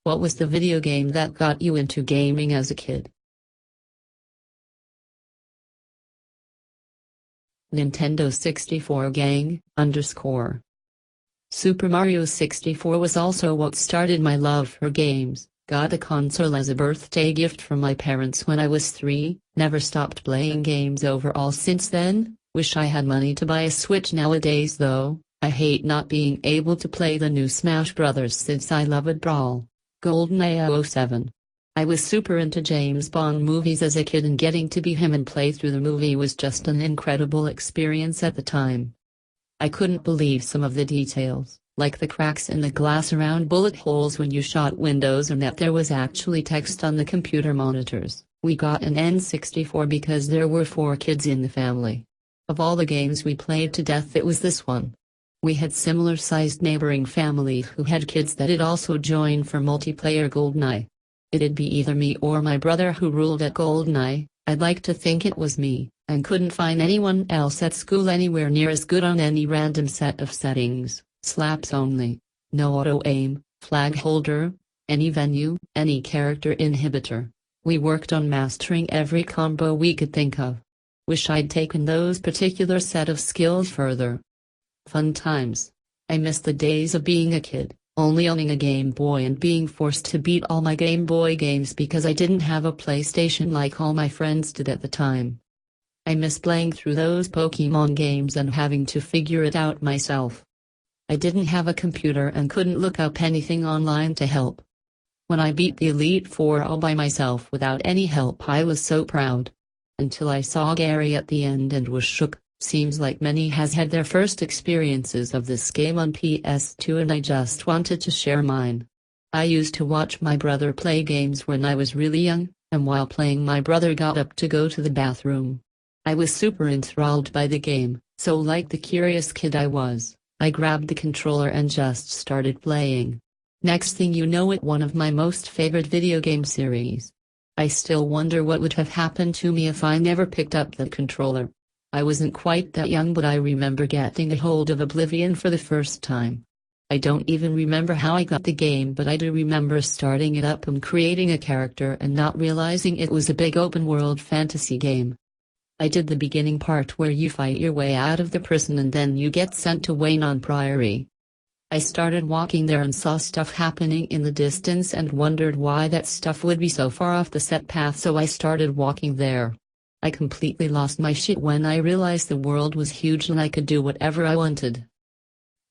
What was the video game that got you into gaming as a kid? Nintendo 64 gang, _ Super Mario 64 was also what started my love for games. Got a console as a birthday gift from my parents when I was 3, never stopped playing games overall since then. Wish I had money to buy a Switch nowadays though. I hate not being able to play the new Smash Brothers since I love it. Brawl. GoldenEye 007. I was super into James Bond movies as a kid, and getting to be him and play through the movie was just an incredible experience at the time. I couldn't believe some of the details, like the cracks in the glass around bullet holes when you shot windows, and that there was actually text on the computer monitors. We got an N64 because there were 4 kids in the family. Of all the games we played to death, it was this one. We had similar-sized neighboring families who had kids that'd also join for multiplayer GoldenEye. It'd be either me or my brother who ruled at GoldenEye. I'd like to think it was me, and couldn't find anyone else at school anywhere near as good on any random set of settings. Slaps only, no auto-aim, flag holder, any venue, any character inhibitor. We worked on mastering every combo we could think of. Wish I'd taken those particular set of skills further. Fun times. I miss the days of being a kid, only owning a Game Boy and being forced to beat all my Game Boy games because I didn't have a PlayStation like all my friends did at the time. I miss playing through those Pokemon games and having to figure it out myself. I didn't have a computer and couldn't look up anything online to help. When I beat the Elite Four all by myself without any help, I was so proud. Until I saw Gary at the end and was shook. Seems like many has had their first experiences of this game on PS2, and I just wanted to share mine. I used to watch my brother play games when I was really young, and while playing my brother got up to go to the bathroom. I was super enthralled by the game, so like the curious kid I was, I grabbed the controller and just started playing. Next thing you know, it one of my most favorite video game series. I still wonder what would have happened to me if I never picked up the controller. I wasn't quite that young, but I remember getting a hold of Oblivion for the first time. I don't even remember how I got the game, but I do remember starting it up and creating a character and not realizing it was a big open world fantasy game. I did the beginning part where you fight your way out of the prison and then you get sent to Waynon Priory. I started walking there and saw stuff happening in the distance and wondered why that stuff would be so far off the set path, so I started walking there. I completely lost my shit when I realized the world was huge and I could do whatever I wanted.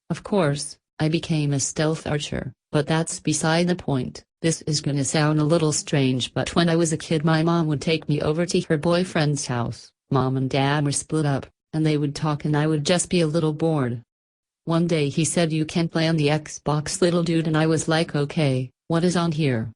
Of course, I became a stealth archer, but that's beside the point. This is gonna sound a little strange, but when I was a kid my mom would take me over to her boyfriend's house. Mom and dad were split up, and they would talk and I would just be a little bored. One day he said, "You can play on the Xbox, little dude," and I was like, okay, what is on here?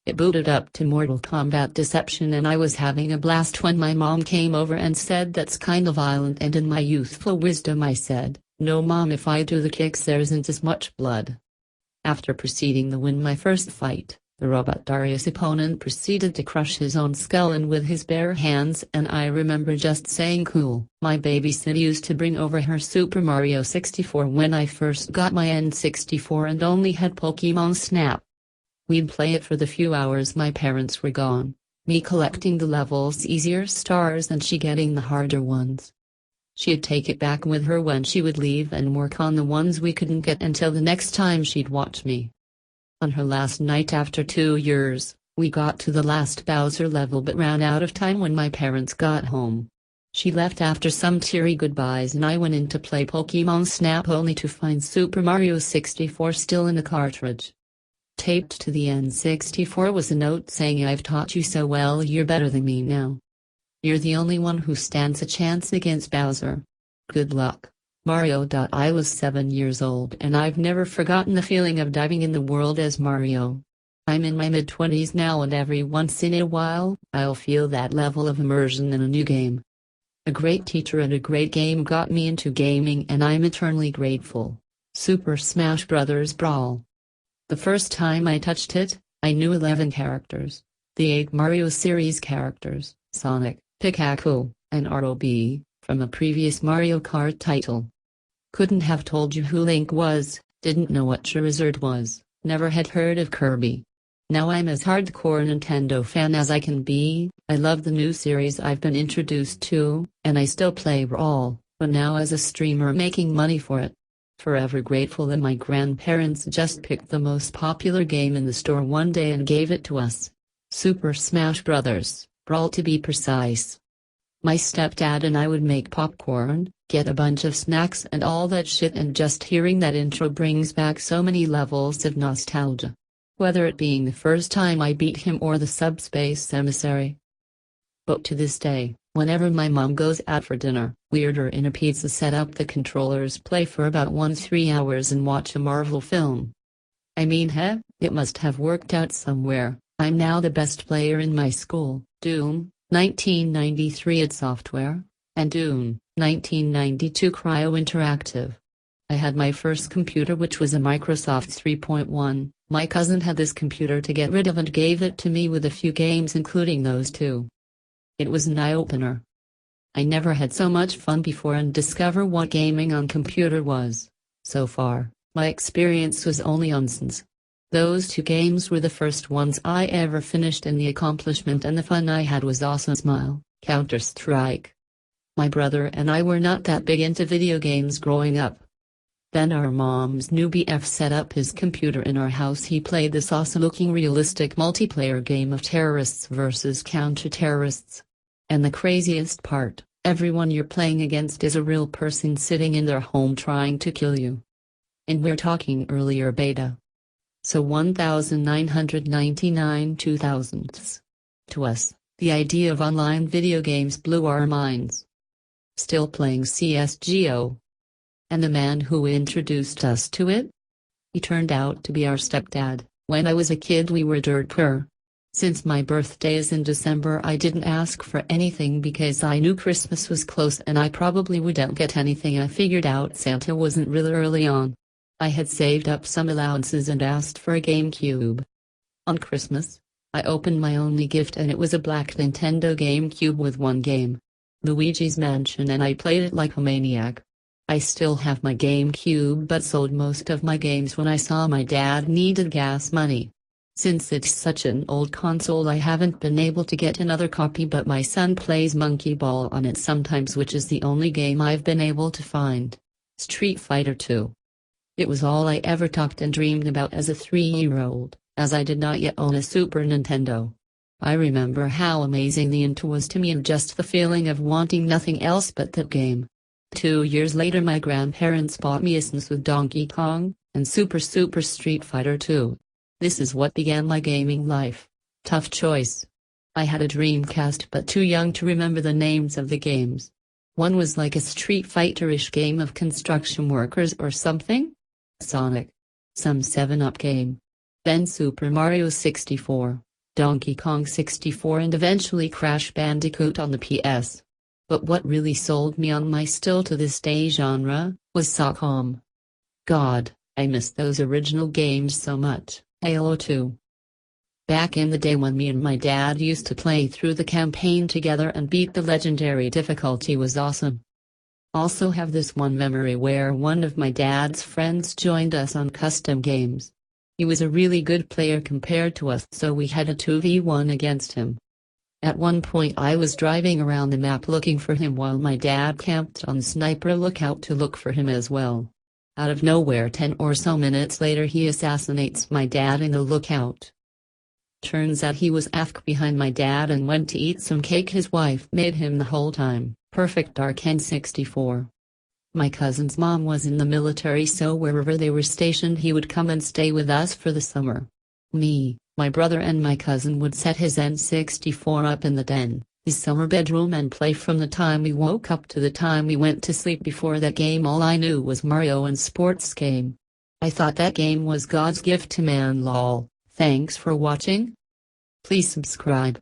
It booted up to Mortal Kombat Deception, and I was having a blast when my mom came over and said that's kind of violent, and in my youthful wisdom I said, "No mom, if I do the kicks there isn't as much blood." After proceeding to win my first fight, the robot Darius opponent proceeded to crush his own skull in with his bare hands, and I remember just saying cool. My babysitter used to bring over her Super Mario 64 when I first got my N64 and only had Pokemon Snap. We'd play it for the few hours my parents were gone, me collecting the levels' easier stars and she getting the harder ones. She'd take it back with her when she would leave and work on the ones we couldn't get until the next time she'd watch me. On her last night after 2 years, we got to the last Bowser level but ran out of time when my parents got home. She left after some teary goodbyes and I went in to play Pokemon Snap only to find Super Mario 64 still in the cartridge. Taped to the N64 was a note saying, "I've taught you so well, you're better than me now. You're the only one who stands a chance against Bowser. Good luck, Mario." I was 7 years old and I've never forgotten the feeling of diving in the world as Mario. I'm in my mid-20s now and every once in a while, I'll feel that level of immersion in a new game. A great teacher and a great game got me into gaming and I'm eternally grateful. Super Smash Bros. Brawl. The first time I touched it, I knew 11 characters. The 8 Mario series characters, Sonic, Pikachu, and ROB, from a previous Mario Kart title. Couldn't have told you who Link was, didn't know what Charizard was, never had heard of Kirby. Now I'm as hardcore a Nintendo fan as I can be. I love the new series I've been introduced to, and I still play Brawl, but now as a streamer making money for it. Forever grateful that my grandparents just picked the most popular game in the store one day and gave it to us. Super Smash Bros. Brawl to be precise. My stepdad and I would make popcorn, get a bunch of snacks and all that shit, and just hearing that intro brings back so many levels of nostalgia. Whether it being the first time I beat him or the Subspace Emissary. But to this day, whenever my mom goes out for dinner, we'd order in a pizza, set up the controllers, play for about 1-3 hours and watch a Marvel film. I mean, it must have worked out somewhere. I'm now the best player in my school. Doom, 1993 id Software, and Doom, 1992 Cryo Interactive. I had my first computer, which was a Microsoft 3.1. My cousin had this computer to get rid of and gave it to me with a few games, including those two. It was an eye-opener. I never had so much fun before and discover what gaming on computer was. So far, my experience was only on Sims. Those two games were the first ones I ever finished, and the accomplishment and the fun I had was awesome. Smile, Counter-Strike. My brother and I were not that big into video games growing up. Then our mom's new BF set up his computer in our house. He played this awesome-looking realistic multiplayer game of terrorists versus counter-terrorists. And the craziest part, everyone you're playing against is a real person sitting in their home trying to kill you. And we're talking earlier beta. So 1999 2000s. To us, the idea of online video games blew our minds. Still playing CSGO. And the man who introduced us to it? He turned out to be our stepdad. When I was a kid we were dirt poor. Since my birthday is in December, I didn't ask for anything because I knew Christmas was close and I probably wouldn't get anything. I figured out Santa wasn't real early on. I had saved up some allowances and asked for a GameCube. On Christmas, I opened my only gift and it was a black Nintendo GameCube with one game. Luigi's Mansion, and I played it like a maniac. I still have my GameCube but sold most of my games when I saw my dad needed gas money. Since it's such an old console, I haven't been able to get another copy, but my son plays Monkey Ball on it sometimes, which is the only game I've been able to find. Street Fighter 2. It was all I ever talked and dreamed about as a 3-year-old, as I did not yet own a Super Nintendo. I remember how amazing the intro was to me and just the feeling of wanting nothing else but that game. 2 years later my grandparents bought me a SNES with Donkey Kong and Super Street Fighter 2. This is what began my gaming life. Tough choice. I had a Dreamcast but too young to remember the names of the games. One was like a Street Fighter-ish game of construction workers or something. Sonic. Some 7-Up game. Then Super Mario 64, Donkey Kong 64 and eventually Crash Bandicoot on the PS. But what really sold me on my still to this day genre was SOCOM. God, I miss those original games so much. Halo 2. Back in the day when me and my dad used to play through the campaign together and beat the legendary difficulty was awesome. Also have this one memory where one of my dad's friends joined us on custom games. He was a really good player compared to us, so we had a 2v1 against him. At one point I was driving around the map looking for him while my dad camped on sniper lookout to look for him as well. Out of nowhere 10 or so minutes later he assassinates my dad in the lookout. Turns out he was AFK behind my dad and went to eat some cake his wife made him the whole time. Perfect Arcane 64. My cousin's mom was in the military, so wherever they were stationed he would come and stay with us for the summer. Me, my brother and my cousin would set his N64 up in the den, his summer bedroom, and play from the time we woke up to the time we went to sleep. Before that game all I knew was Mario and sports game. I thought that game was God's gift to man. Lol. Thanks for watching. Please subscribe.